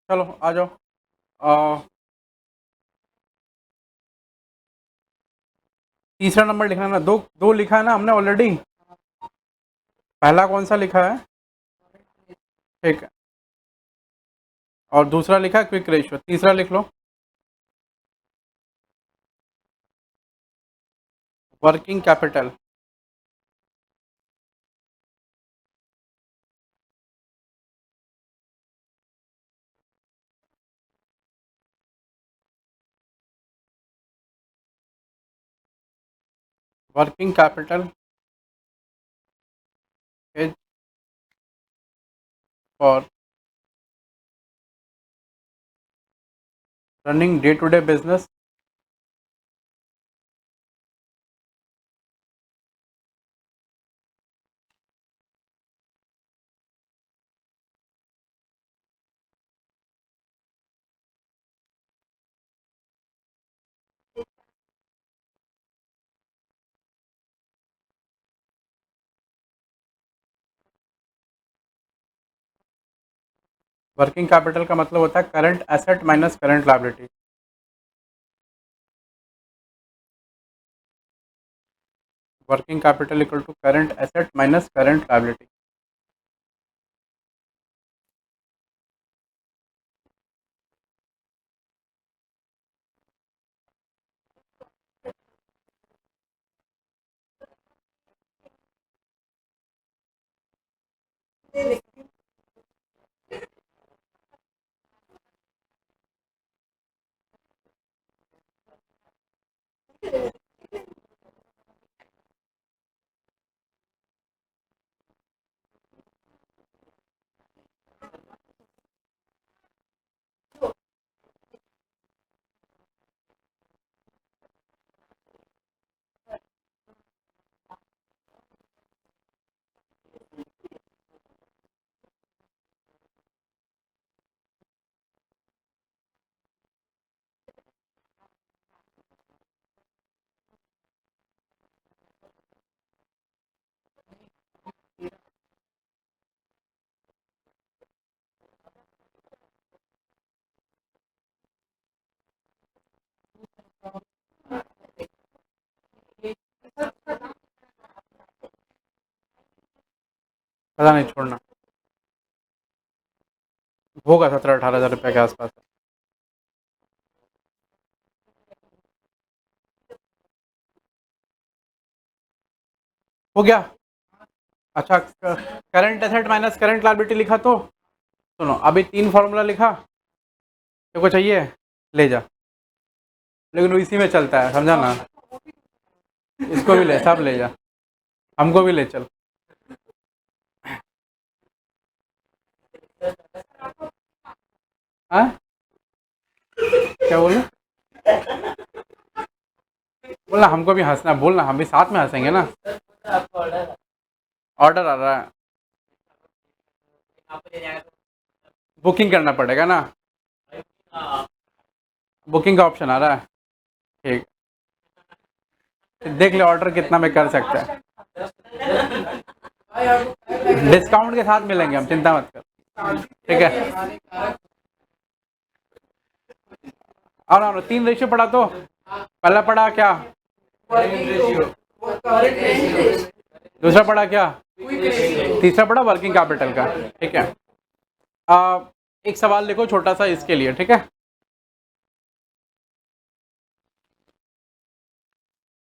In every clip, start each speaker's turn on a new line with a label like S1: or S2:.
S1: चलो आ जाओ। आ, तीसरा नंबर लिखना ना, दो दो लिखा है ना हमने ऑलरेडी। पहला कौन सा लिखा है? ठीक है। और दूसरा लिखा है क्विक रेशियो, तीसरा लिख लो। Working capital. Working capital is for running day to day business. Working capital का मतलब होता है current asset minus current liability. Working capital equal to current asset minus current liability. पता नहीं, छोड़ना। होगा 17-18 हज़ार रुपये के आसपास। हो गया। अच्छा, current asset minus current liability लिखा तो सुनो, अभी 3 फॉर्मूला लिखा। तेरे को चाहिए ले जा, लेकिन वो इसी में चलता है, समझा ना। इसको भी ले, सब ले जा, हमको भी ले चल। हाँ, क्या बोले? बोलना हमको भी हंसना, बोलना हम भी साथ में हंसेंगे ना। ऑर्डर आ रहा है, बुकिंग करना पड़ेगा ना। बुकिंग का ऑप्शन आ रहा है। ठीक, देख ले ऑर्डर कितना में कर सकते हैं। डिस्काउंट के साथ मिलेंगे हम, चिंता मत कर। ठीक है। और 3 रेशियो पढ़ा तो पहला पढ़ा क्या? दूसरा पढ़ा क्या? तीसरा पढ़ा वर्किंग कैपिटल का। ठीक है। आ, एक सवाल लिखो छोटा सा इसके लिए, ठीक है।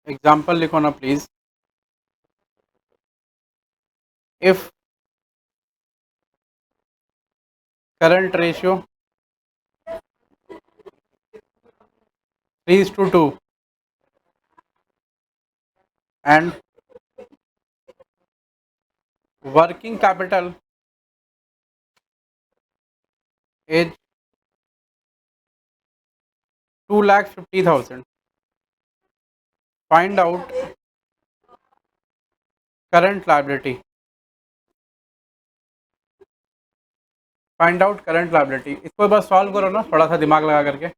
S1: एग्जाम्पल लिखो ना please. If current ratio 3:2 and working capital is 2,50,000, find out current liability। Find out current liability, इसको बस सॉल्व करो ना थोड़ा सा दिमाग लगा करके।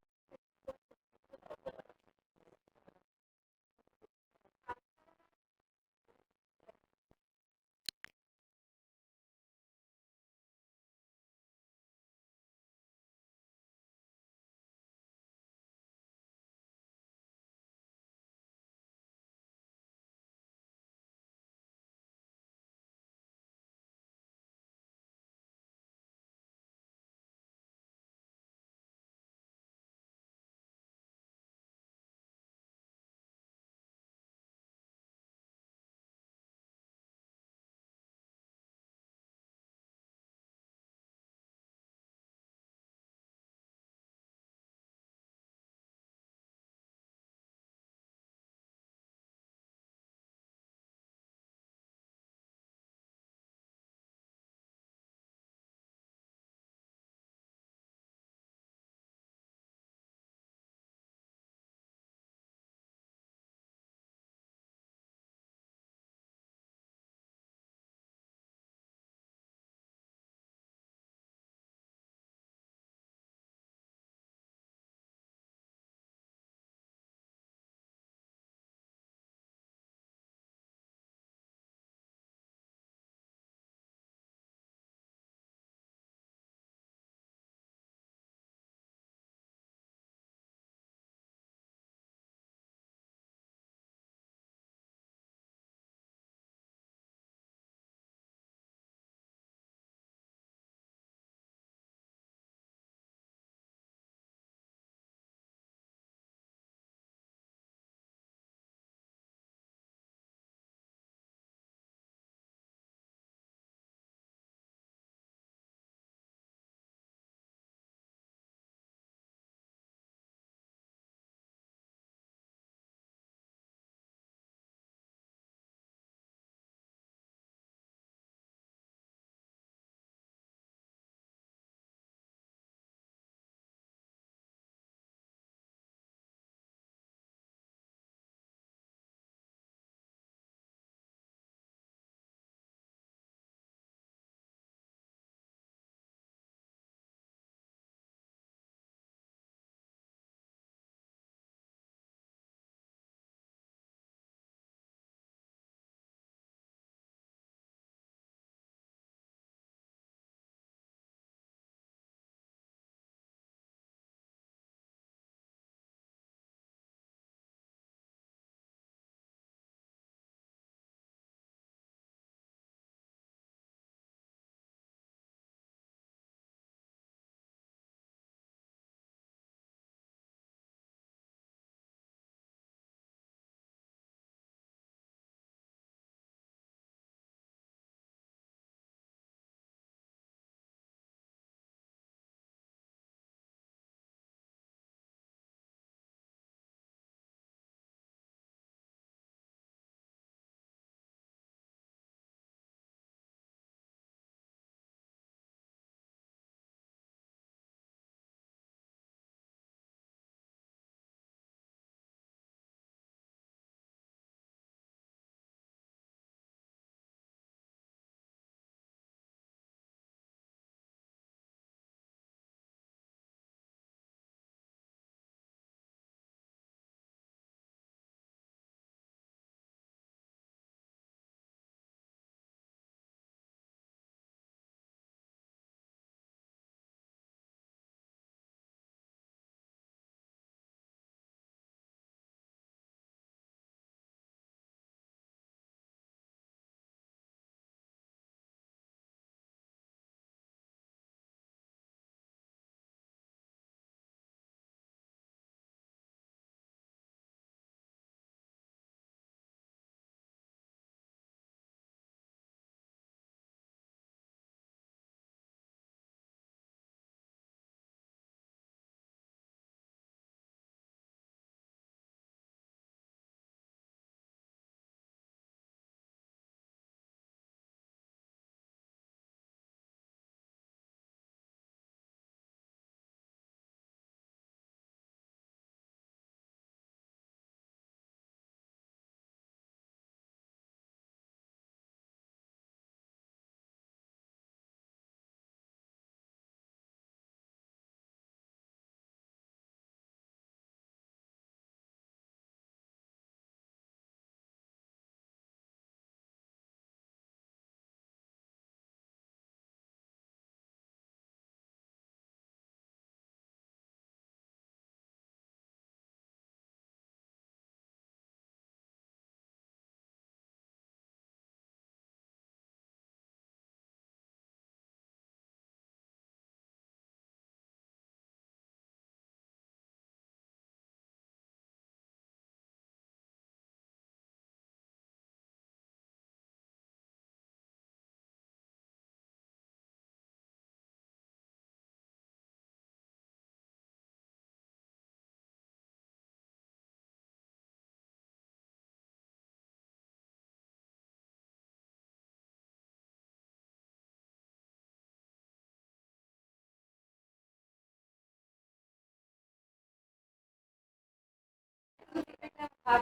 S1: हुआ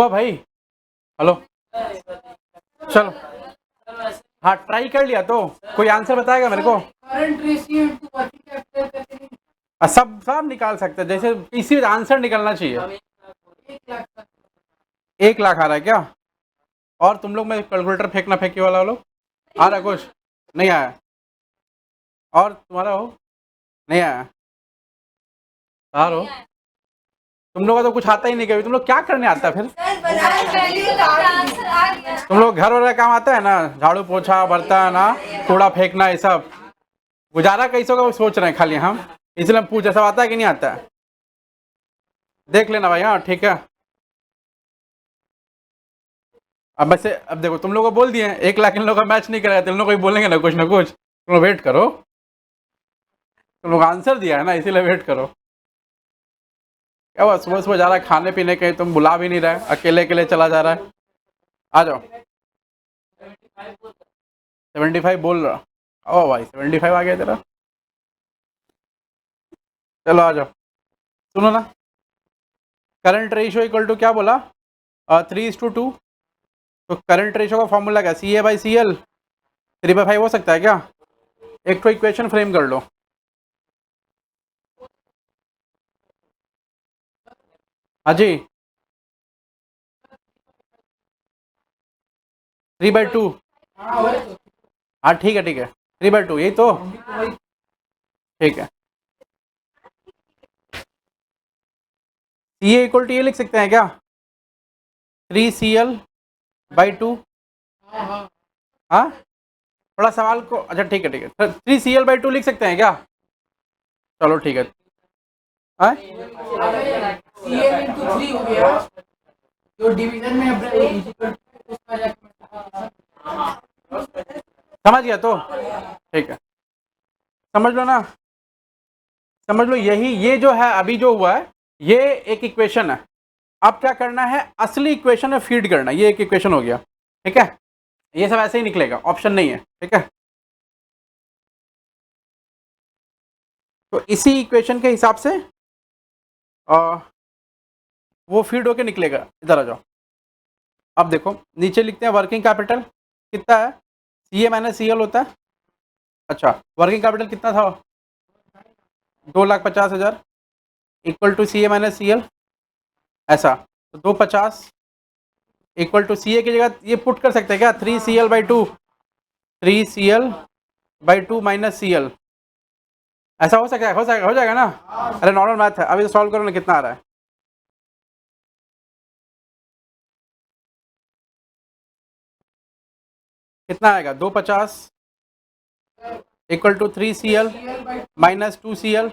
S1: भाई? हेलो, चलो। हाँ, ट्राई कर लिया तो कोई आंसर बताएगा मेरे को?
S2: Current ratio into working capital करके नहीं?
S1: सब सब निकाल सकते हैं, जैसे इसी आंसर निकलना चाहिए।
S2: 1 लाख तक
S1: 1 लाख आ रहा है क्या? और तुम लोग में कैलकुलेटर फेंकना फेंकी वाला लोग आ रहा है कुछ? नहीं आया? और तुम्हारा हो? नहीं आया? यार हो, तुम लोग का तो कुछ आता ही नहीं, कभी तुम लोग क्या करने आता है फिर? तुम लोग घर वाला काम आता है ना, झाड़ू पोछा बर्तन ना, कूड़ा फेंकना, ये सब गुजारा कैसे होगा वो सोच रहे हैं खाली हम, इसलिए हम पूछे सब आता है कि नहीं आता है? देख लेना भाई। हाँ ठीक है। अब वैसे अब देखो, तुम लोग को बोल दिए 1 लाख इन लोग का मैच नहीं कराया, तुम लोग को भी बोलेंगे ना कुछ, तुम लोग वेट करो। तुम लोग आंसर दिया है ना, इसीलिए वेट करो। क्या हुआ, सुबह सुबह जा रहा है खाने पीने के, तुम बुला भी नहीं रहे, अकेले अकेले चला जा रहा है। आ जाओ। 75 बोल रहा? ओ भाई 75 आ गया तेरा। चलो आ जाओ। सुनो ना, करंट रेशियो इक्वल टू क्या बोला? 3:2। तो करंट रेशियो का फॉर्मूला क्या? CA/CL 3/5 हो सकता है क्या? एक तो इक्वेशन फ्रेम कर लो। हाँ जी, 3/2। हाँ ठीक है ठीक है, 3/2 यही तो। ठीक है, CA इक्वल टू ये लिख सकते हैं क्या? 3CL/2। हाँ, थोड़ा सवाल को, अच्छा ठीक है ठीक है, 3CL/2 लिख सकते हैं क्या? चलो ठीक है। हाँ?
S2: CL इंटू 3 हो गया, जो डिवीजन में उसका जाके
S1: समझ गया तो ठीक है, समझ लो ना, समझ लो। यही ये जो है अभी जो हुआ है, ये एक इक्वेशन है। अब क्या करना है, असली इक्वेशन में फीड करना। ये एक इक्वेशन हो गया, ठीक है। ये सब ऐसे ही निकलेगा, ऑप्शन नहीं है, ठीक है। तो इसी इक्वेशन के हिसाब से वो फीड होके निकलेगा। इधर आ जाओ। अब देखो नीचे लिखते हैं वर्किंग कैपिटल कितना है, CA-CL होता है। अच्छा, वर्किंग कैपिटल कितना था? 2,50,000 इक्वल टू CA-CL। ऐसा तो 250 इक्वल टू CA की जगह ये पुट कर सकते हैं क्या? 3CL/2, 3CL/2 minus CL। ऐसा हो सकता है, हो जाएगा ना? अरे नॉर्मल मैथ है, अभी तो सॉल्व करो ना, कितना आ रहा है? कितना आएगा? 250 equal to 3CL minus 2CL।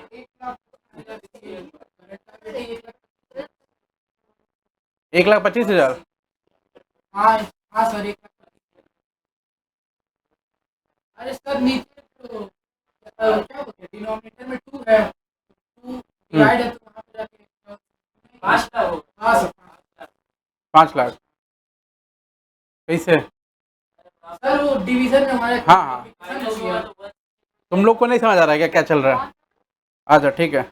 S1: 1,25,000।
S2: हाँ हाँ सर 1 लाख। अरे सर नीचे तो क्या बोलते हैं, डिनोमिनेटर में 2 है, 2 डिवाइड है तो वहाँ पे जाके 5 का हो। हाँ सर
S1: 5 लाख कैसे?
S2: सर वो डिवीजन में हमारे
S1: हाँ हाँ,
S2: हो गया।
S1: तुम लोग को नहीं समझ आ रहा है क्या क्या चल रहा है? अच्छा ठीक है,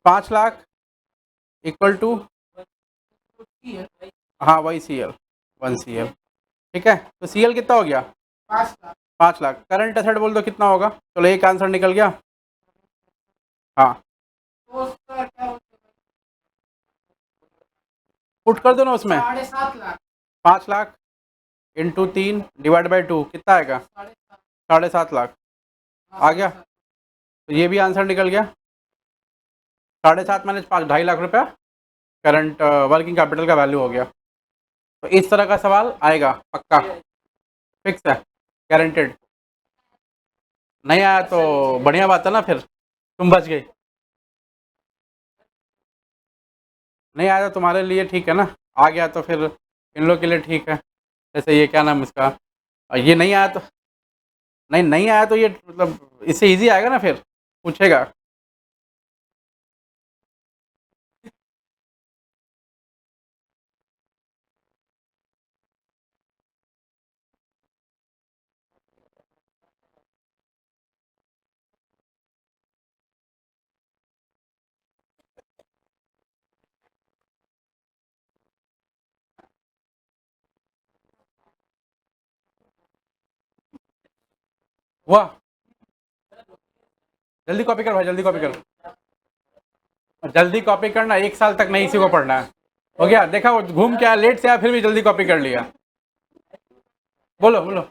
S1: 5 लाख इक्वल टू, हाँ वही CL, 1 CL। ठीक है, तो CL कितना हो गया?
S2: 5 लाख।
S1: 5 लाख। करंट एसेट बोल दो कितना होगा? चलो एक आंसर निकल गया। हाँ,
S2: तो उसका क्या बोलते हैं,
S1: पुट कर दो ना उसमें।
S2: 7.5 lakh.
S1: 5 lakh into 3 divide by 2 कितना आएगा? 7.5 लाख। आ गया, तो ये भी आंसर निकल गया। 7.5 माइनस 5, 2.5 लाख रुपया करंट वर्किंग कैपिटल का वैल्यू हो गया। तो इस तरह का सवाल आएगा पक्का, फिक्स है, गारंटेड। नहीं आया तो बढ़िया बात है ना, फिर तुम बच गई। नहीं आया तो तुम्हारे लिए ठीक है ना, आ गया तो फिर इन लोग के लिए ठीक है। जैसे ये क्या नाम इसका, ये नहीं आया तो नहीं नहीं आया तो ये मतलब इससे इजी आएगा ना, फिर पूछेगा। वाह, जल्दी कॉपी कर भाई, जल्दी कॉपी कर, जल्दी कॉपी करना, 1 साल तक नहीं इसी को पढ़ना है। हो गया, देखा वो घूम के आया, लेट से आया, फिर भी जल्दी कॉपी कर लिया। बोलो बोलो।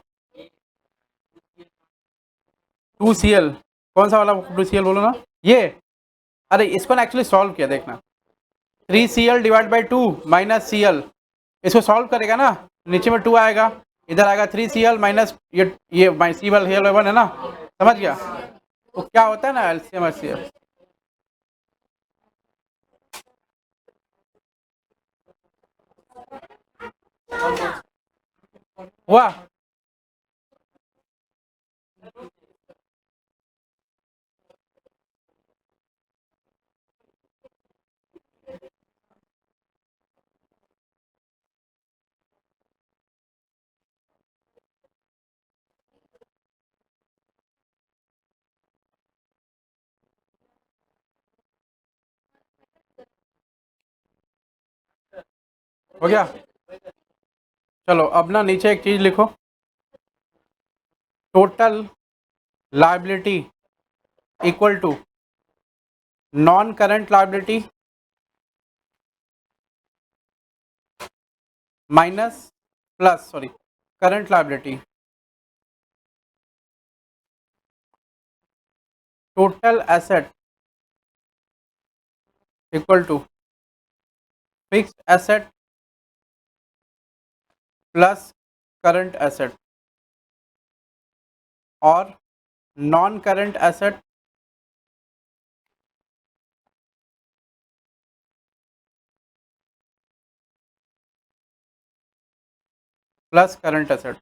S1: 2Cl, कौन सा वाला 2Cl बोलो ना? ये, अरे इसको ना एक्चुअली सॉल्व किया, देखना। 3Cl divide by 2 minus Cl, इसको सॉल्व करेगा ना, नीचे में 2 आएगा, इधर आएगा 3Cl माइनस ये Cl1 है ना, समझ गया? तो क्या होता है ना, एलसीएम एचसीएफ। हुआ? हो गया? चलो अब ना नीचे एक चीज लिखो, total liability equal to non current liability minus plus sorry current liability. Total asset equal to fixed asset plus current asset, और non current asset plus current asset.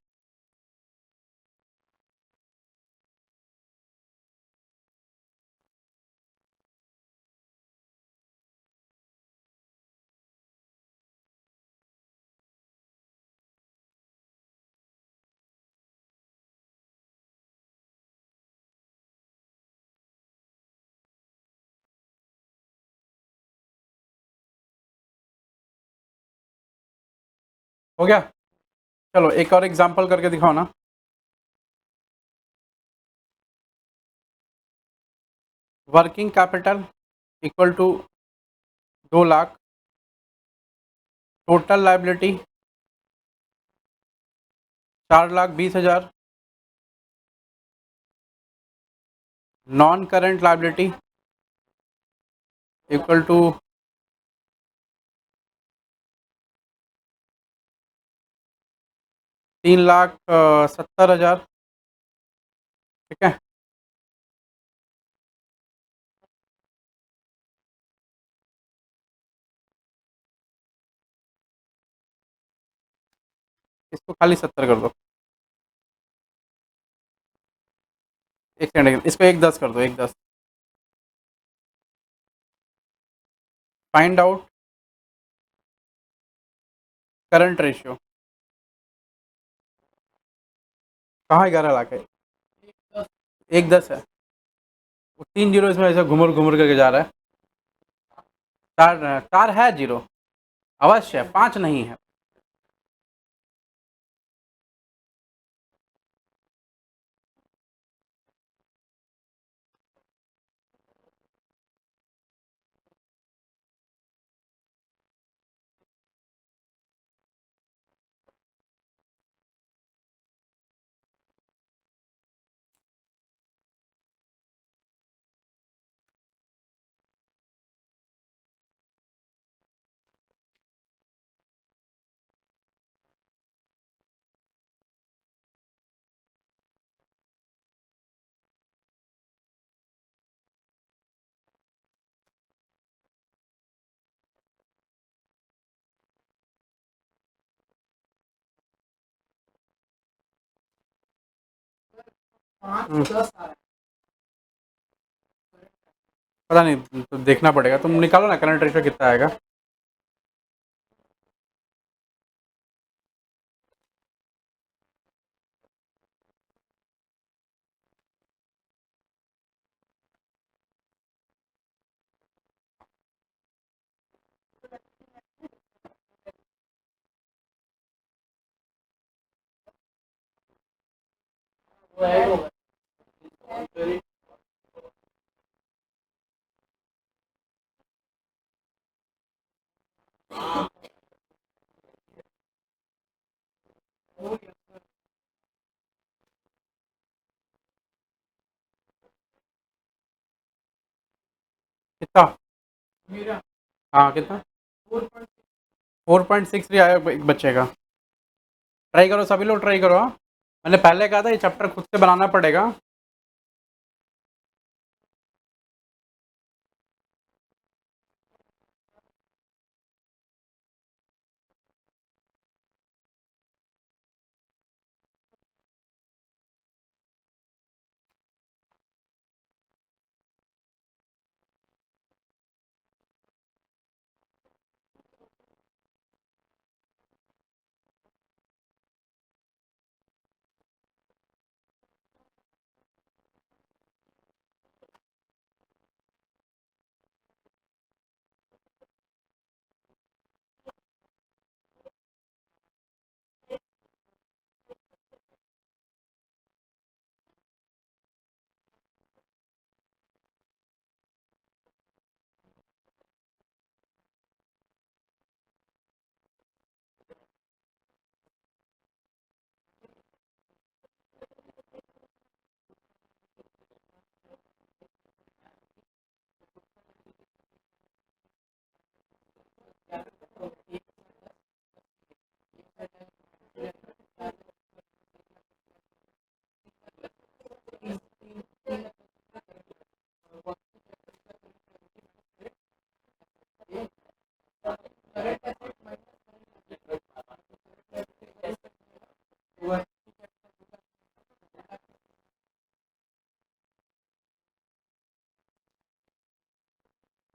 S1: हो गया? चलो एक और एग्जांपल करके दिखाओ ना। Working capital equal to 2 lakh, total liability 4,20,000, non current liability equal to 3,70,000। ठीक है? इसको खाली 70 कर दो। एक सेकंड, इसको 1,10 कर दो, 1,10। Find out current ratio. कहाँ 11 लाख है? 1,10 है। वो 3 जीरो इसमें ऐसे घुमर घुमर करके जा रहा है। चार चार है जीरो, अवश्य है, 5 नहीं है।
S2: 5 10 आ रहा है।
S1: पता नहीं, तो देखना पड़ेगा। तुम निकालो ना करंट रेशियो कितना आएगा।
S2: वो ऐड होगा।
S1: कितना?
S2: मेरा
S1: हाँ कितना?
S2: 4.6।
S1: 4.6 भी आया एक बच्चे का। ट्राई करो, सभी लोग ट्राई करो। हाँ, मैंने पहले कहा था ये चैप्टर खुद से बनाना पड़ेगा।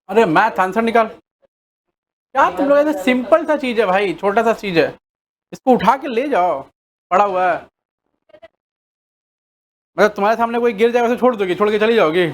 S1: अरे मैथ आंसर निकाल। क्या तुम लोग, ऐसे सिंपल सा चीज़ है भाई, छोटा सा चीज़ है, इसको उठा के ले जाओ। पड़ा हुआ है। मतलब तुम्हारे सामने कोई गिर जाए, वैसे छोड़ दोगे, छोड़ के चली जाओगी?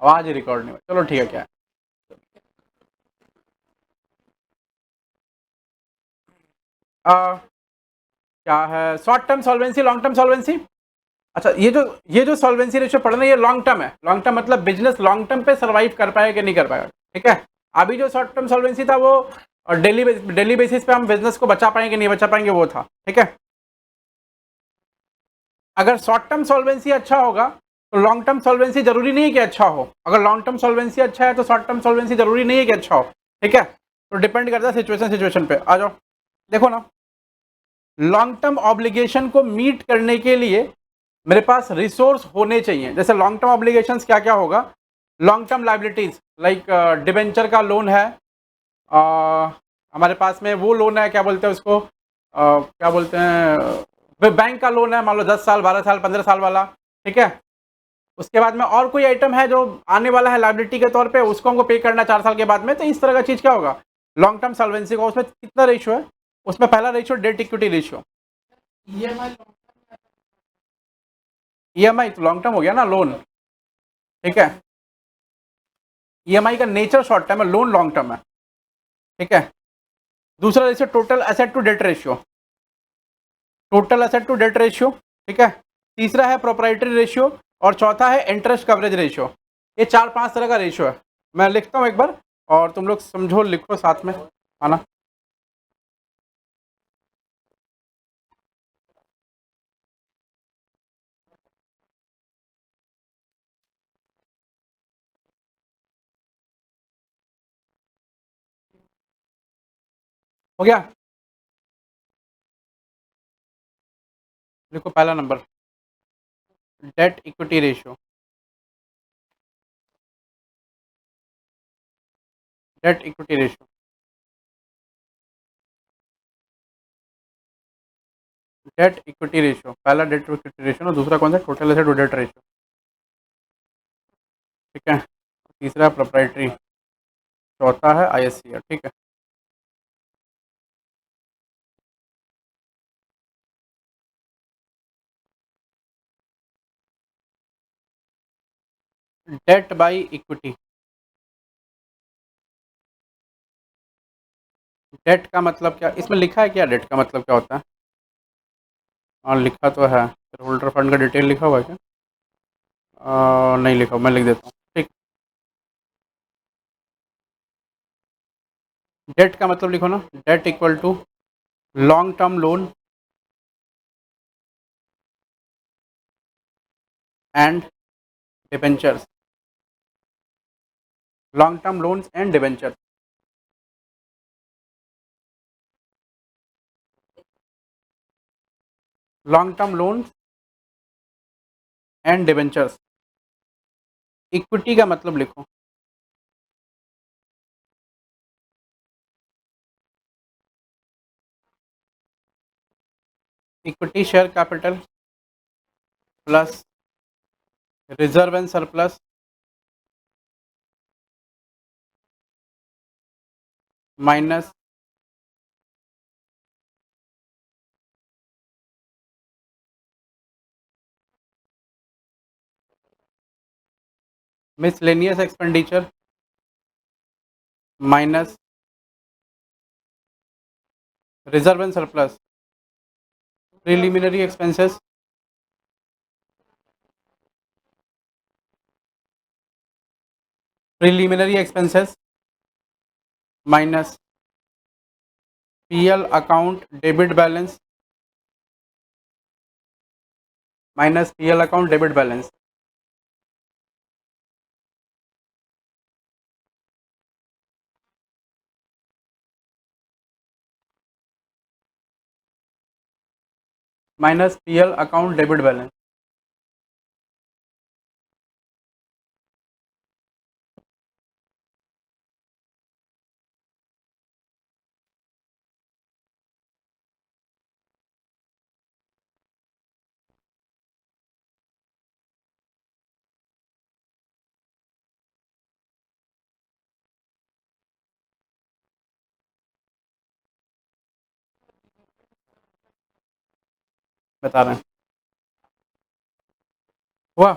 S1: आवाज ही रिकॉर्ड नहीं हुआ, चलो ठीक है। क्या है क्या है short term solvency, long term solvency. अच्छा, ये जो सॉल्वेंसी रेशियो पढ़ रहे हैं ये लॉन्ग टर्म है। लॉन्ग टर्म मतलब बिजनेस लॉन्ग टर्म पे सर्वाइव कर पाएगा कि नहीं कर पाएगा, ठीक है। अभी जो शॉर्ट टर्म सॉल्वेंसी था वो डेली बेसिस पे हम बिजनेस को बचा पाएंगे नहीं बचा पाएंगे वो था, ठीक है। अगर शॉर्ट टर्म सॉल्वेंसी अच्छा होगा तो लॉन्ग टर्म सॉल्वेंसी जरूरी नहीं है कि अच्छा हो। अगर लॉन्ग टर्म सॉल्वेंसी अच्छा है तो शॉर्ट टर्म सॉल्वेंसी जरूरी नहीं है कि अच्छा हो, ठीक है। तो डिपेंड करता है सिचुएशन पे। आ जाओ देखो ना, लॉन्ग टर्म ऑब्लिगेशन को मीट करने के लिए मेरे पास रिसोर्स होने चाहिए। जैसे लॉन्ग टर्म ऑब्लिगेशंस क्या क्या होगा, long term liabilities like debenture का लोन है, हमारे पास में वो लोन है, क्या बोलते हैं उसको, क्या बोलते हैं, बैंक का लोन है, मान लो 10 साल 12 साल 15 साल वाला, ठीक है। उसके बाद में और कोई आइटम है जो आने वाला है लाइबिलिटी के तौर पे, उसको हमको पे करना है 4 साल के बाद में, तो इस तरह का चीज़ क्या होगा लॉन्ग टर्म सॉल्वेंसी का। उसमें कितना रेशियो है, उसमें पहला ratio debt equity ratio.
S2: EMI
S1: EMI तो लॉन्ग टर्म हो गया ना, लोन, ठीक है। ईएमआई का नेचर शॉर्ट टर्म है, लोन लॉन्ग टर्म है, ठीक है। दूसरा ratio total asset to debt ratio, total asset to debt ratio, ठीक है। तीसरा है प्रोप्राइटरी रेशियो और चौथा है इंटरेस्ट कवरेज रेशियो। ये 4-5 तरह का रेशियो है। मैं लिखता हूँ एक बार और तुम लोग समझो, लिखो साथ में, आना। हो गया, लिखो पहला number debt equity ratio. Debt equity ratio, debt equity ratio पहला डेट इक्विटी रेशियो ना, दूसरा कौन सा total asset to debt ratio, ठीक है। तीसरा प्रोप्राइटरी, चौथा है आईएससीआर, ठीक है। डेट बाई इक्विटी, डेट का मतलब क्या, इसमें लिखा है क्या डेट का मतलब क्या होता है। हाँ लिखा तो है, शेयर होल्डर फंड का डिटेल लिखा हुआ है क्या, नहीं लिखा, मैं लिख देता हूँ, ठीक। डेट का मतलब लिखो ना, debt equal to long term loan and debentures, long term loans and debentures, long term loans and debentures. Equity का मतलब लिखो, equity share capital plus reserve and surplus minus miscellaneous expenditure minus reserve and surplus, preliminary expenses preliminary expenses minus PL account debit balance, minus PL account debit balance, minus PL account debit balance. बता रहे हैं हुआ,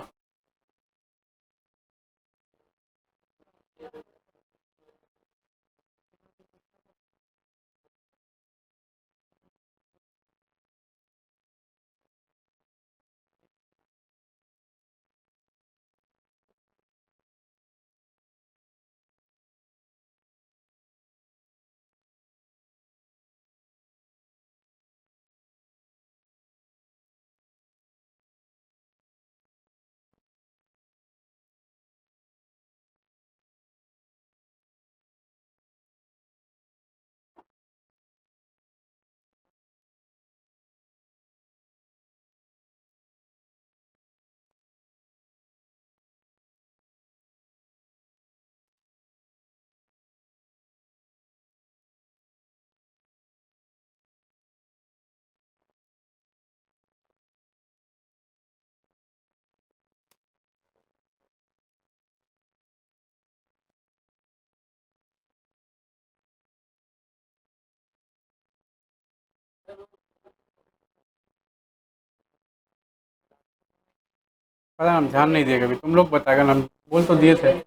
S1: पता है, हम ध्यान नहीं दिए कभी, तुम लोग बताएगा ना, हम बोल तो दिए थे।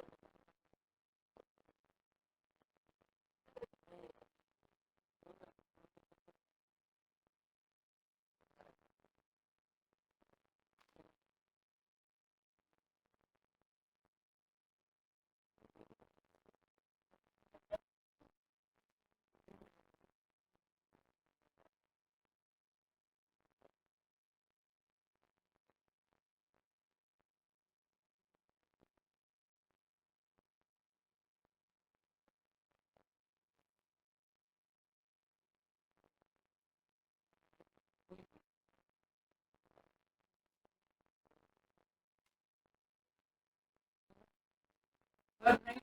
S2: सर नहीं।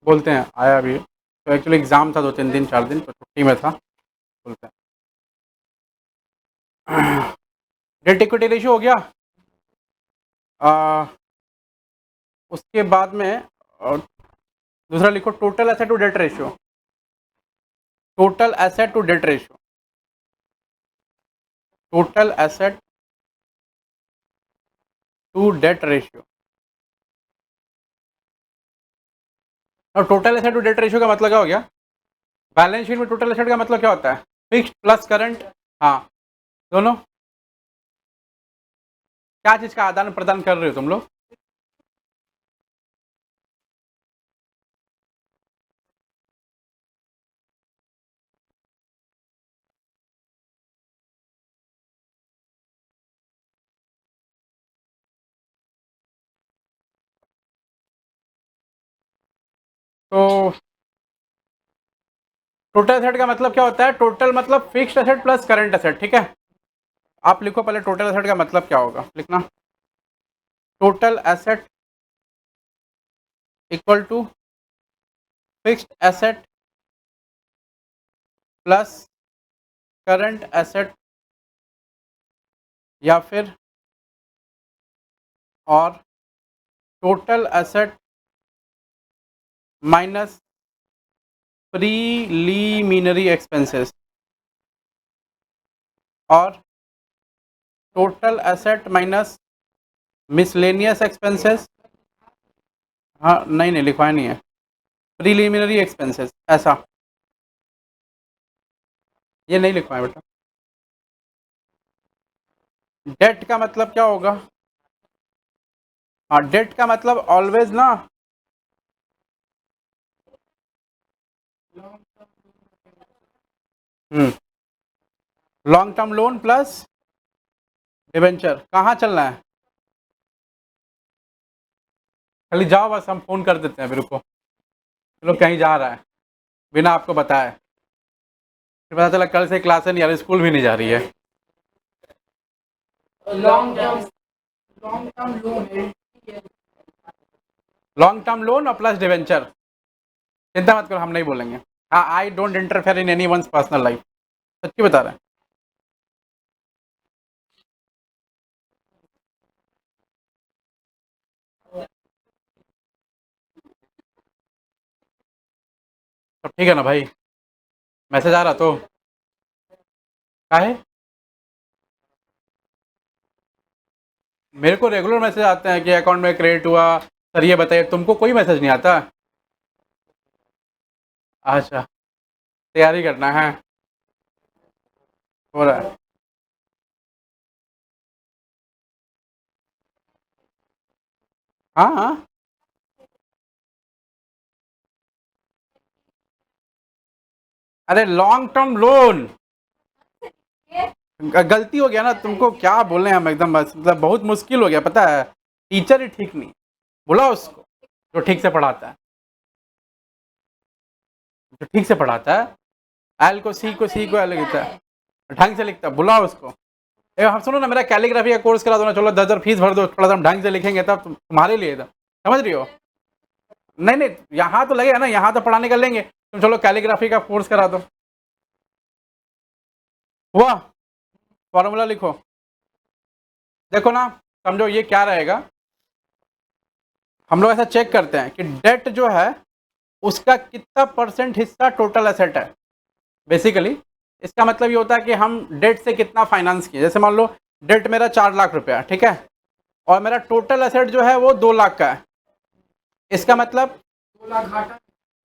S1: बोलते हैं आया अभी, तो एक्चुअली एग्ज़ाम था 2-3 दिन 4 दिन, तो छुट्टी में था, बोलते हैं। डेट इक्विटी रेशियो हो गया। आ, उसके बाद में दूसरा लिखो, total asset to debt ratio. Total asset to debt ratio. Total asset to debt ratio. और total asset to debt ratio का मतलब क्या हो गया? बैलेंस शीट में टोटल एसेट का मतलब क्या होता है? Fixed plus current. हाँ, दोनों। क्या चीज़ का आदान प्रदान कर रहे हो तुम लोग? तो टोटल एसेट का मतलब क्या होता है? टोटल मतलब fixed asset plus current asset, ठीक है। आप लिखो पहले टोटल एसेट का मतलब क्या होगा, लिखना। Total asset equal to fixed asset plus current asset, या फिर और total asset minus preliminary expenses, और total asset minus miscellaneous expenses. हाँ, नहीं नहीं लिखवाया नहीं है, प्रीलिमिनरी एक्सपेंसेस ऐसा, ये नहीं लिखवाया बेटा। डेट का मतलब क्या होगा? हाँ, डेट का मतलब ऑलवेज ना, long term loan plus debenture. कहाँ चलना है? खाली जाओ, बस हम फ़ोन कर देते हैं मेरे को, चलो कहीं जा रहा है बिना आपको बताए, फिर पता चला कल से क्लास नहीं आ रही, स्कूल भी नहीं जा रही है।
S2: लॉन्ग टर्म लोन है।
S1: लॉन्ग टर्म लोन और प्लस डिवेंचर, चिंता मत करो, हम नहीं बोलेंगे। हाँ, I don't interfere in any one's personal life, सच्ची बता रहे हैं। सब ठीक है ना भाई? मैसेज आ रहा तो क्या है? मेरे को रेगुलर मैसेज आते हैं कि अकाउंट में क्रेडिट हुआ, सर ये बताइए, तुमको कोई मैसेज नहीं आता? अच्छा, तैयारी करना है, हो रहा है। हाँ हाँ, अरे लॉन्ग टर्म लोन, गलती हो गया ना, तुमको क्या बोले हम, एकदम बस मतलब बहुत मुश्किल हो गया, पता है। टीचर ही ठीक नहीं, बुलाओ उसको जो ठीक से पढ़ाता है, जो ठीक से पढ़ाता है, एल को सी को एल लिखता है, ढंग से लिखता है, बुलाओ उसको। ए हम सुनो ना, मेरा कैलीग्राफी का कोर्स करा दो ना, चलो 10,000 फीस भर दो, थोड़ा सा हम ढंग से लिखेंगे तब तुम्हारे लिए था, समझ रही हो? नहीं नहीं, यहाँ तो लगेगा ना, यहाँ तो पढ़ाने का लेंगे, तुम चलो कैलीग्राफी का कोर्स करा दो। हुआ? फॉर्मूला लिखो, देखो ना, समझो ये क्या रहेगा। हम लोग ऐसा चेक करते हैं कि डेट जो है उसका कितना परसेंट हिस्सा टोटल एसेट है। बेसिकली इसका मतलब ये होता है कि हम डेट से कितना फाइनेंस किए। जैसे मान लो डेट मेरा 4 लाख रुपया, ठीक है, और मेरा टोटल एसेट जो है वो 2 लाख का है। इसका मतलब
S2: 2 लाख घाटा।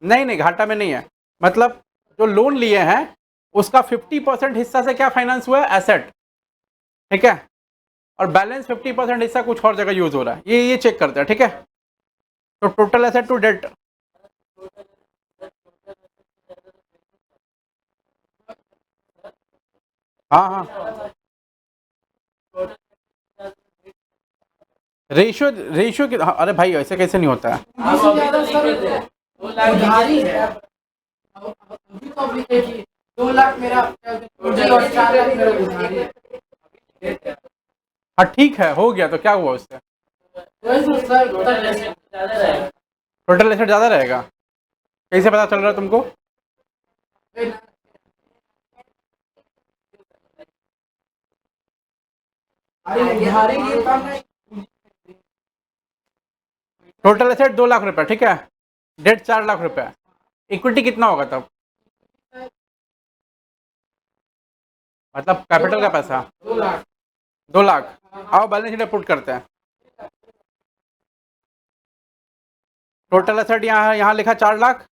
S1: नहीं नहीं, घाटा में नहीं है। मतलब जो लोन लिए हैं उसका 50% हिस्सा से क्या फाइनेंस हुआ है, एसेट, ठीक है, और बैलेंस 50% हिस्सा कुछ और जगह यूज हो रहा है। ये चेक करते हैं, ठीक है। तो टोटल एसेट टू डेट, हाँ हाँ, रेशियो अरे भाई ऐसे कैसे नहीं होता है।
S2: इससे ज्यादा सर उधारी है। अभी तो अभी देखिए 2 लाख मेरा पूंजी और 4 लाख मेरा उधारी है।
S1: हाँ ठीक है, हो गया तो क्या हुआ उससे,
S2: वही तो सर
S1: टोटल एसेट ज़्यादा रहेगा। कैसे पता चल रहा है तुमको?
S2: अरे उधारी लिए काम नहीं।
S1: टोटल एसेट 2 लाख रुपया, ठीक है, डेट 4 लाख रुपया, इक्विटी कितना होगा तब? मतलब कैपिटल का पैसा
S2: 2 लाख।
S1: 2 लाख। आओ बैलेंस शीट पुट करते हैं। टोटल एसेट यहाँ लिखा 4 लाख,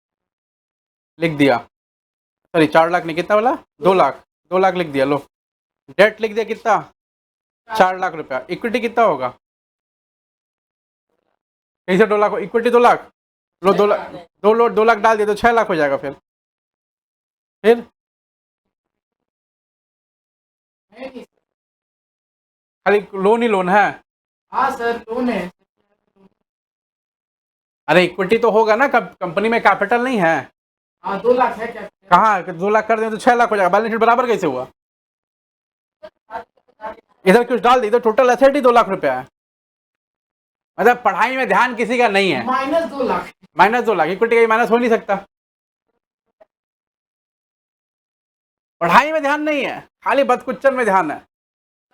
S1: लिख दिया। सॉरी 4 लाख नहीं, कितना बोला, 2 लाख, 2 लाख लिख दिया। लो डेट लिख दिया कितना, 4 लाख रुपया। इक्विटी कितना होगा, कैसे 2 लाख, इक्विटी 2 लाख, लो 2 लाख, 2 लाख डाल दिया तो 6 लाख हो जाएगा। फिर खाली लोन ही लोन है।
S2: हाँ सर लोन है।
S1: अरे इक्विटी तो होगा ना, कंपनी में कैपिटल नहीं है।
S2: हाँ 2 लाख है क्या?
S1: कहाँ 2 लाख कर दें तो 6 लाख हो जाएगा। बैलेंस शीट बराबर कैसे हुआ? इधर कुछ डाल दी तो टोटल एसेट ही 2 लाख रुपया है। मतलब पढ़ाई में ध्यान किसी का नहीं है।
S2: -2 लाख।
S1: -2 लाख, इक्विटी का माइनस हो नहीं सकता। पढ़ाई में ध्यान नहीं है, खाली बदकुच्चन में ध्यान है।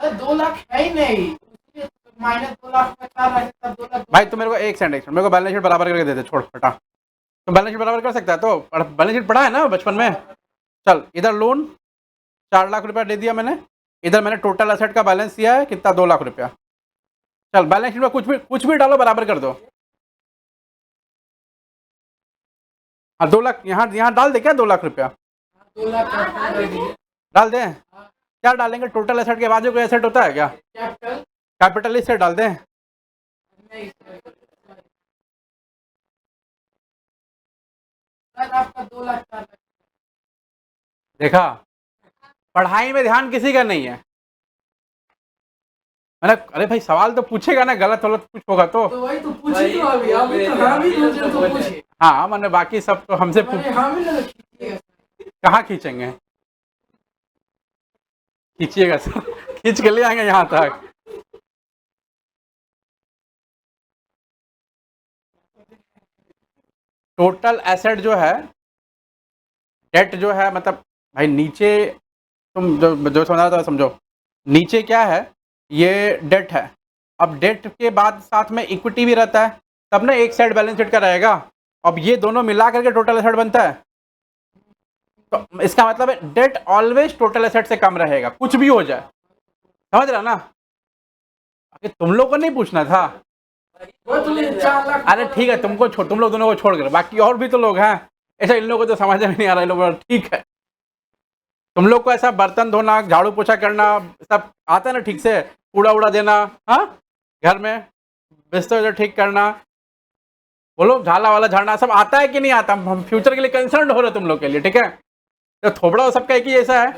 S2: सर 2 लाख है ही नहीं, -2 लाख का 4 लाख तब 2 लाख।
S1: भाई तो मेरे को एक सेकंड मेरे को बैलेंस शीट बराबर करके दे दे, छोड़ हटा। तो बैलेंस शीट बराबर कर सकता है तो बैलेंस शीट पढ़ा है ना बचपन में। चल इधर लोन 4 लाख रुपया दे दिया मैंने, इधर मैंने टोटल एसेट का बैलेंस दिया है कितना, 2 लाख रुपया। चल बैलेंस शीट में कुछ भी डालो, बराबर कर दो। हाँ 2 लाख यहाँ डाल दे क्या, 2 लाख रुपया
S2: 2 लाख
S1: डाल दें। क्या डालेंगे, टोटल एसेट के बाद जो कोई एसेट होता है क्या,
S2: कैपिटल।
S1: कैपिटल इससे डाल दें।
S2: नहीं सर आपका 2 लाख 4 लाख।
S1: देखा, पढ़ाई में ध्यान किसी का नहीं है। मैंने अरे भाई सवाल तो पूछेगा ना, गलत गलत कुछ होगा तो
S2: वही तो पूछी तो अभी तो हम ही दूसरे को पूछे।
S1: हाँ मैंने बाकी सब तो हमसे
S2: हम ही ना खींचिएगा।
S1: कहाँ खींचेंगे, खींचिएगा सर, खींच के ले आएंगे यहाँ तक। टोटल एसेट जो है, डेट जो है, मतलब भाई नीचे तुम जो समझा था समझो, नीचे क्या है, ये डेट है। अब डेट के बाद साथ में इक्विटी भी रहता है, तब ना एक साइड बैलेंस शीट का रहेगा। अब ये दोनों मिला करके टोटल एसेट बनता है। तो इसका मतलब है डेट ऑलवेज टोटल एसेट से कम रहेगा, कुछ भी हो जाए। समझ रहा ना? तुम लोग को नहीं पूछना था।
S2: वो तो 4 लाख।
S1: अरे ठीक है, तुम लोग दोनों को छोड़ कर बाकी और भी तो लोग हैं। ऐसा इन लोगों को तो समझ में नहीं आ रहा, इन लोगों को ठीक है। तुम लोग को ऐसा बर्तन धोना, झाड़ू पोछा करना सब आता है ना ठीक से, कूड़ा उड़ा देना, हाँ घर में बिस्तर ठीक करना, बोलो झाला वाला झाड़ना सब आता है कि नहीं आता? हम फ्यूचर के लिए कंसर्न हो रहे तुम लोग के लिए, ठीक है। तो थोबड़ा सबका एक ही ऐसा है,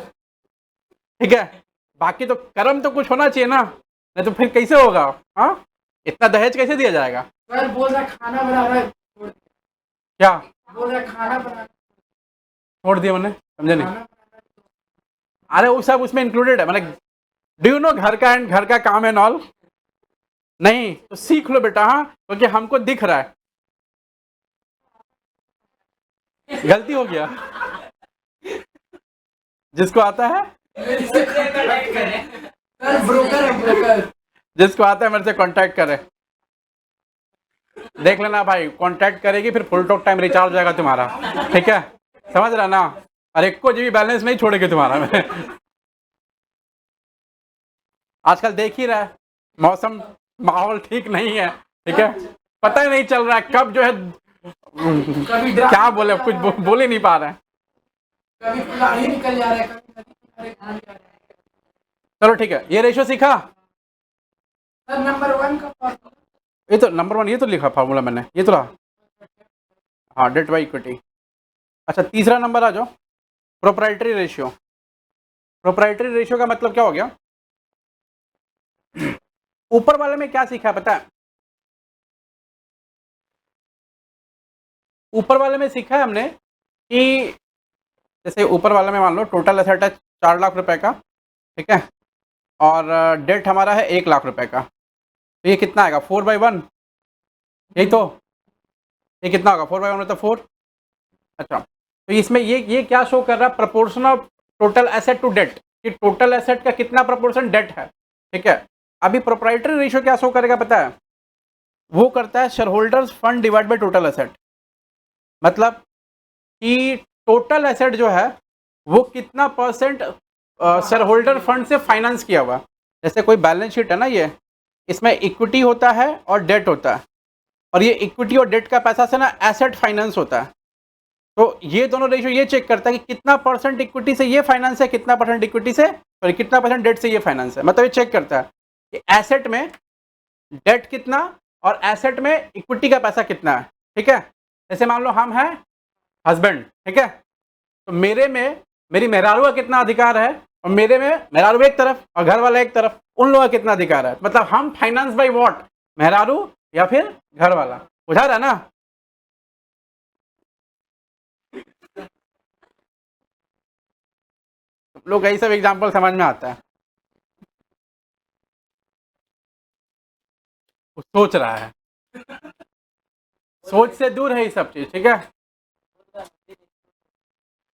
S1: ठीक है। बाकी तो कर्म तो कुछ होना चाहिए ना, नहीं तो फिर कैसे होगा? हाँ इतना दहेज कैसे दिया जाएगा?
S2: सर बोल रहा खाना बना रहा है।
S1: क्या
S2: बोल रहा खाना बना,
S1: छोड़ दिया मैंने, समझे नहीं।
S2: खाना
S1: अरे वो सब उसमें इंक्लूडेड है। मतलब डू यू नो घर का काम एंड ऑल? नहीं तो सीख लो बेटा, हाँ क्योंकि हमको दिख रहा है गलती हो गया। जिसको आता है
S2: सर ब्रोकर है ब्रोकर।
S1: जिसको आता है मेरे से कांटेक्ट करे, देख लेना भाई, कांटेक्ट करेगी फिर फुल टॉक टाइम रिचार्ज हो जाएगा तुम्हारा, ठीक है। समझ रहा ना? और एक को जी भी बैलेंस नहीं छोड़ेगी तुम्हारा मैं। आजकल देख ही रहा है, मौसम माहौल ठीक नहीं है, ठीक है, पता ही नहीं चल रहा है कब जो है
S2: कभी
S1: क्या बोले, कुछ बोल ही नहीं पा रहे हैं।
S2: कभी फुलाही निकल जा रहा है, कभी नदी किनारे घूम जा रहा है।
S1: चलो ठीक है, ये रेशियो सीखा।
S2: सर नंबर 1 का फॉर्मूला,
S1: ये तो नंबर 1 ये तो लिखा फार्मूला मैंने, ये तो रहा। हाँ, डेट बाई इक्विटी। अच्छा, तीसरा नंबर आ जाओ, प्रोप्राइटरी रेशियो। प्रोप्राइटरी रेशियो का मतलब क्या हो गया? ऊपर वाले में क्या सीखा है पता है? ऊपर वाले में सीखा है हमने कि जैसे ऊपर वाले में मान लो टोटल एसेट है 4 लाख रुपए का, ठीक है, और डेट हमारा है 1 लाख रुपए का, तो ये कितना आएगा? 4/1, यही तो। ये कितना होगा? 4/1 मतलब 4। अच्छा, तो इसमें ये क्या शो कर रहा है? Proportion of total asset to debt, कि टोटल एसेट का कितना प्रपोर्शन डेट है, ठीक है। अभी प्रोप्राइटरी रेशियो क्या शो करेगा पता है? वो करता है share holders fund divide by total asset. मतलब कि टोटल एसेट जो है वो कितना परसेंट शेयर होल्डर फंड से फाइनेंस किया हुआ। जैसे कोई बैलेंस शीट है ना, ये इसमें इक्विटी होता है और डेट होता है, और ये इक्विटी और डेट का पैसा से ना एसेट फाइनेंस होता है। तो ये दोनों रेशियो ये चेक करता है कि कितना परसेंट इक्विटी से ये फाइनेंस है, कितना परसेंट इक्विटी से, सॉरी कितना परसेंट डेट से ये फाइनेंस है। मतलब ये चेक करता है कि एसेट में डेट कितना और एसेट में इक्विटी का पैसा कितना है, ठीक है। जैसे मान लो हम हैं हस्बैंड, ठीक है, तो मेरे में मेरी मेहरारू का कितना अधिकार है, और मेरे में मेहरारू एक तरफ और घर वाला एक तरफ, उन लोगों का कितना अधिकार है। मतलब हम फाइनेंस बाय व्हाट, मेहरारू या फिर घर वाला। बुझा रहा है ना? लोग का यही सब एग्जाम्पल समझ में आता है। वो सोच रहा है, सोच से दूर है ये सब चीज, ठीक है।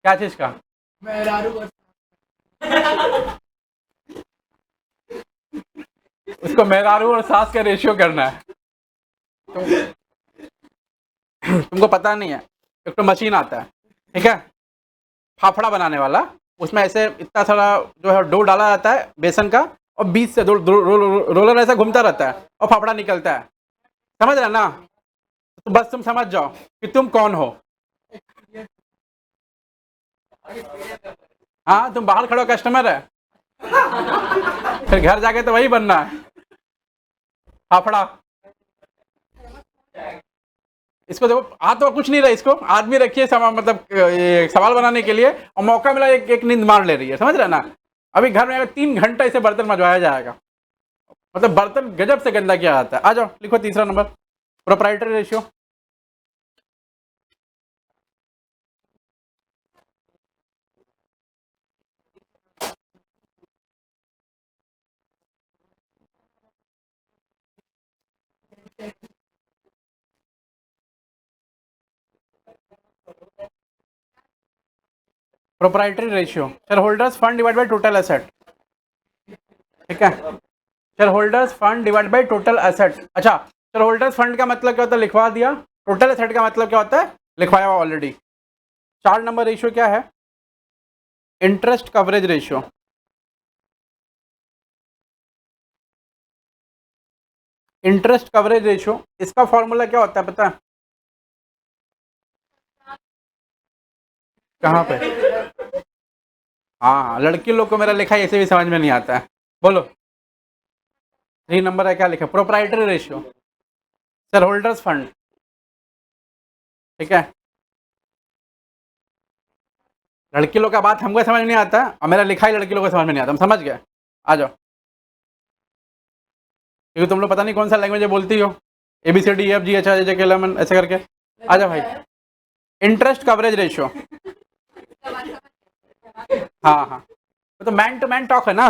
S1: क्या चीज का?
S2: मेहरारू और
S1: उसको मेहरारू और सास का रेशियो करना है। तुमको पता नहीं है, एक तो मशीन आता है, ठीक है, फाफड़ा बनाने वाला। उसमें ऐसे इतना सारा जो है डो डाला जाता है बेसन का, और बीच से रोलर ऐसा घूमता रहता है और फाफड़ा निकलता है। समझ रहे ना? तो बस तुम समझ जाओ कि तुम कौन हो। हाँ, तुम बाहर खड़ो कस्टमर है, फिर घर जाके तो वही बनना है, फाफड़ा। इसको देखो, आ तो कुछ नहीं रहा, इसको आदमी रखिए मतलब ये सवाल बनाने के लिए, और मौका मिला एक नींद मार ले रही है। समझ रहे ना? अभी घर में अगर 3 घंटा इसे बर्तन मजवाया जाएगा, मतलब बर्तन गजब से गंदा किया जाता है। आ जाओ, लिखो तीसरा number, proprietary ratio. Proprietary ratio, share holders fund divide by total asset, ठीक है। Share holders fund divide by total asset. अच्छा, शेयर होल्डर्स फंड का मतलब क्या होता है? लिखवा दिया। टोटल एसेट का मतलब क्या होता है? लिखवाया हुआ ऑलरेडी। 4 नंबर रेशियो क्या है? Interest coverage ratio. Interest coverage ratio, इसका फॉर्मूला क्या होता है पता है? कहाँ पे? हाँ हाँ, लड़की लोग को मेरा लिखा ऐसे भी समझ में नहीं आता है। बोलो, 3 नंबर है, क्या लिखा? Proprietary ratio, share holders fund, ठीक है। लड़की लोग का बात हमको समझ नहीं आता, और मेरा लिखा ही लड़की लोग को समझ में नहीं आता। हम समझ गए। आ जाओ, क्योंकि तुम लोग पता नहीं कौन सा लैंग्वेज बोलती हो, ABCDEFGHIJKLMN ऐसे करके। आ जाओ भाई, इंटरेस्ट कवरेज रेशियो। हाँ हाँ, तो मैन टू मैन टॉक है ना।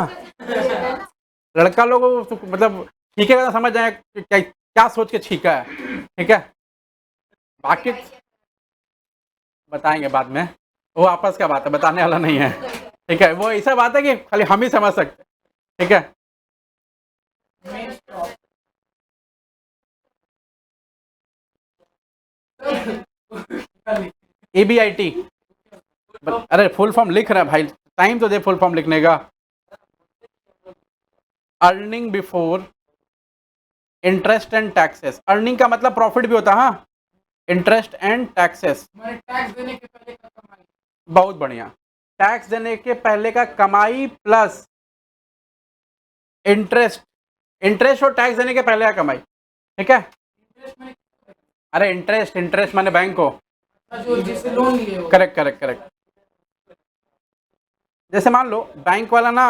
S1: लड़का लोग मतलब छीकेगा तो समझ जाए क्या क्या सोच के छीका है, ठीक है। बाकी बताएंगे बाद में, वो आपस का बात है, बताने वाला नहीं है, ठीक है। वो ऐसा बात है कि खाली हम ही समझ सकते, ठीक है।
S2: Main stock.
S1: EBIT, अरे फुल फॉर्म लिख रहा है भाई, टाइम तो दे फुल फॉर्म लिखने का। Earning before interest and taxes, earning का मतलब प्रॉफिट भी होता है, हाँ, इंटरेस्ट एंड टैक्सेस,
S2: मैंने टैक्स देने के पहले का कमाई।
S1: बहुत बढ़िया। टैक्स देने के पहले का कमाई प्लस इंटरेस्ट, इंटरेस्ट और टैक्स देने के पहले का कमाई, ठीक है।
S2: इंटरेस्ट मैंने
S1: अरे इंटरेस्ट, इंटरेस्ट माने बैंक को,
S2: जो जिससे लोन लिए हो।
S1: Correct correct correct. जैसे मान लो बैंक वाला ना,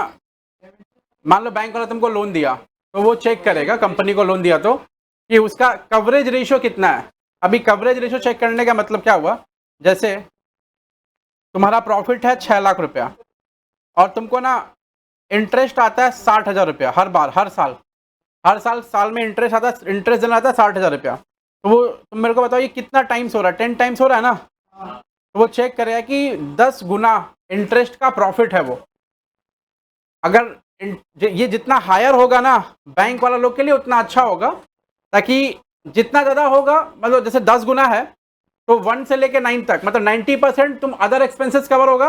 S1: मान लो बैंक वाला तुमको लोन दिया, तो वो चेक करेगा, कंपनी को लोन दिया तो, कि उसका कवरेज रेशियो कितना है। अभी कवरेज रेशियो चेक करने का मतलब क्या हुआ, जैसे तुम्हारा प्रॉफिट है 6 लाख रुपया और तुमको ना इंटरेस्ट आता है 60,000 रुपया हर बार, हर साल में इंटरेस्ट आता है, इंटरेस्ट देना आता है 60,000 रुपया। तो वो तुम मेरे को बताओ ये कितना टाइम्स हो रहा है, 10 टाइम्स हो रहा है ना। तो वो चेक करेगा कि 10 गुना इंटरेस्ट का प्रॉफिट है वो। अगर ये जितना हायर होगा ना बैंक वाला लोग के लिए उतना अच्छा होगा, ताकि जितना ज़्यादा होगा, मतलब जैसे 10 गुना है तो 1 से लेके 9 तक, मतलब 90% तुम अदर एक्सपेंसेस कवर होगा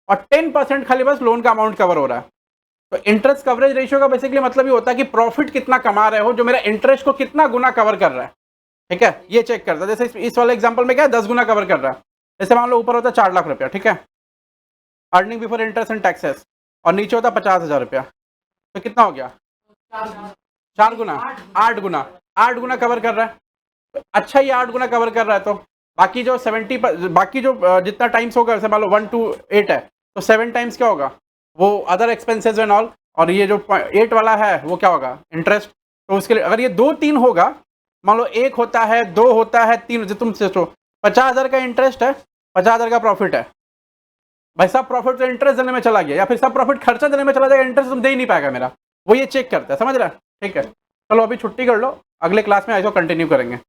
S1: और 10% खाली बस लोन का अमाउंट कवर हो रहा है। तो इंटरेस्ट कवरेज रेशियो का बेसिकली मतलब ये होता है कि प्रॉफिट कितना कमा रहे हो जो मेरा इंटरेस्ट को कितना गुना कवर कर रहा है, ठीक है, ये चेक करता है। जैसे इस वाले एग्जांपल में क्या है, 10 गुना कवर कर रहा है। जैसे मान लो ऊपर होता है 4 लाख रुपया, ठीक है, earning before interest and taxes, और नीचे होता है 50,000 रुपया, तो कितना हो गया, 4 गुना, 8 गुना, 8 गुना कवर कर रहा है। तो अच्छा, ये 8 गुना कवर कर रहा है, तो बाकी जो 70, बाकी जो जितना टाइम्स होगा, जैसे मान लो 1 to 8 है, तो 7 टाइम्स क्या होगा, वो अदर एक्सपेंसेस एंड ऑल, और ये जो 8 वाला है वो क्या होगा, इंटरेस्ट। तो उसके लिए अगर ये 2-3 होगा, मान लो 1 होता है, 2 होता है, 3, जो तुम सोचो 50,000 का इंटरेस्ट है, 50,000 का प्रॉफिट है, भाई सब प्रॉफिट तो इंटरेस्ट देने में चला गया, या फिर सब प्रॉफिट खर्चा देने में चला जाएगा, इंटरेस्ट तुम दे ही नहीं पाएगा मेरा। वो ये चेक करता है, समझ रहा है, ठीक है। चलो अभी छुट्टी कर लो, अगले क्लास में आइसो कंटिन्यू करेंगे।